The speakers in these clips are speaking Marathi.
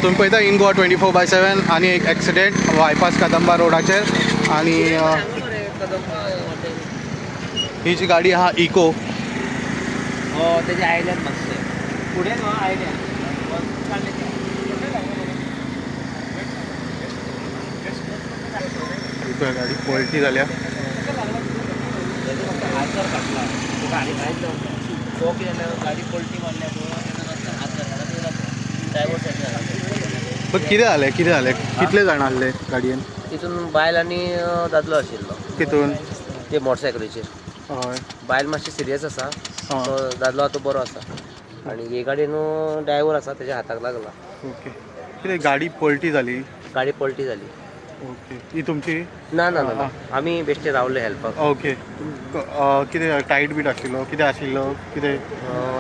तुम्ही पळयता इन गोवा 24/7 आणि एक ॲक्सिडेंट बायपास कदंबा रोडाचेर आणि ही जी गाडी आहा इको त्याचे आयल्यान मातशे पुढे आयल्यान इको गाडी पलटी जाल्या गाडी पलटी मारल्या ड्रायव्हर सायड पण कितें जालें कितले जाण आसले गाडयेन तितून बायल आनी दादलो आशिल्लो तितून ते मोटरसायकलीचेर हय बायल मातशी सिरियस आसा तो दादलो आतां बरो आसा आनी हे गाडयेन ड्रायव्हर आसा तेज्या हाताक लागला ओके कितें गाडी पलटी जाली गाडी पलटी जाली ओके ही तुमची ना ना ना आमी बेश्टे रावले हेल्पाक ओके कितें टायट बीट आशिल्लो कितें आशिल्लो कितें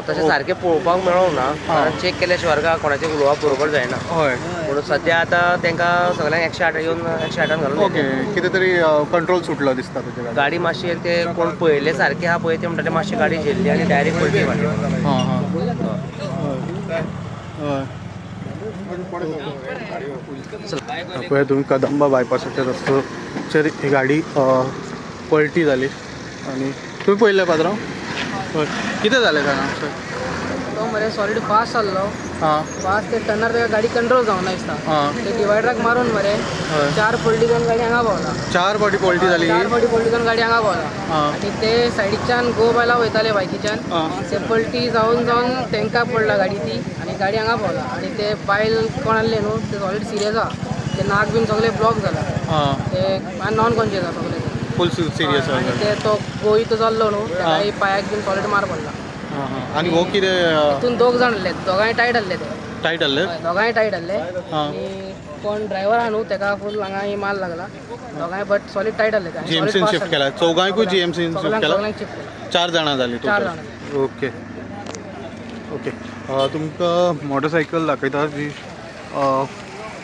तशें सारकें पळोवपाक मेळोंक ना कारण चॅक केल्या शिवाय कोणाचें उलोवप बरोबर जायना हय म्हणून सद्या आतां तांकां सगळ्यांक 108 येवन 108 घालून ओके कितें तरी कंट्रोल सुटलो दिसता तेच्या गाडी गाडी मातशी ते कोण पळयले सारके आहा पळय ते म्हणटा ते मातशी गाडी झेल्ली आनी डायरेक्ट पलटी मारली हां हां हय पळय तुम्ही कदंबा बायपासाच्या रस्त्याचेर ही गाडी पलटी जाली आणि तुम्ही पळयलें पात्रांव हय कितें जालें जाणा तो मरे सॉलिड फास्ट चाललो हां फास्ट ते टर्नर तेका गाडी कंट्रोल जावना दिसता हां ते डिवायडराक मारून मरे हय 4 पलटी जावन गाडी हांगा पावला 4 फावटी पलटी जाली 4 फावटी पलटी जावन गाडी हांगा पावला हां आनी ते सायडीच्यान गो बायला वयताले बायकीच्यान हां ते पलटी जावन तांकां पडला गाडी ती आनी गाडी हांगा पावला आनी ते बायल कोण आसले न्हू ते सॉलिड सिरियस आहा ते नाक बीन सगळे ब्लॉक जाला हां ते नॉन कॉन्शियस आहा सगळे फुल सिरियस आनी ते तो गोई तो जाल्लो न्हू त्याला पांयाक बीन सॉलिड मार पडला हां हां आनी हो कितें तितून 2 जाण आसले दोगांय टायट आसले ते टायट आसले दोगांय टायट आसले हां आनी कोण ड्रायव्हर आहा न्हू तेका फूल हांगा मार लागला दोगांय बट सॉलिड टायट आसले ते जीएमसीन शिफ्ट केला चौगांयकूय जीएमसीन शिफ्ट केला सगळ्यांक शिफ्ट केला 4 जाणां जालीं 4 टोटल जाणां ओके ओके तुमकां मोटरसायकल दाखयता जी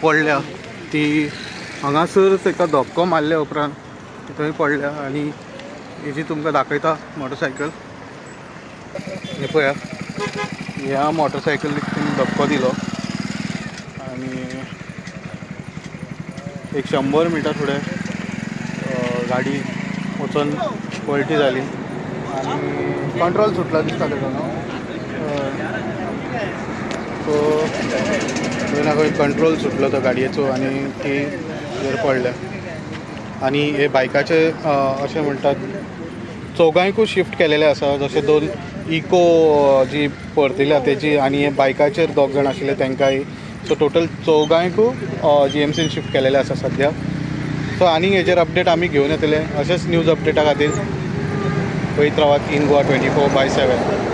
पडल्या ती हांगासर ताका धक्को मारल्या उपरांत थंय पडल्या आनी हेजी तुमकां दाखयता मोटरसायकल हे पळया ह्या मोटरसायकलीक धक्को दिलो आनी एक 100 मिटर फुडें गाडी वचून पलटी जाली आनी कंट्रोल सुटला दिसता तेका न्हू सो खंय ना खंय कंट्रोल सुटलो तो गाडयेचो आनी ती वयर पडल्या आनी हे बायकाचे अशें म्हणटात चौगांयकूय शिफ्ट केलेले आसा जशें 2 इको जी परतिल्या तेजी आनी हे बायकाचेर 2 जाण आशिल्ले तांकांय सो टोटल चौगांयकूय जीएमसीन शिफ्ट केलेले आसा सद्या सो आनी हेजेर अपडेट आमी घेवन येतले अशेंच न्यूज अपडेटा खातीर पळयत रावात इन गोवा 24/7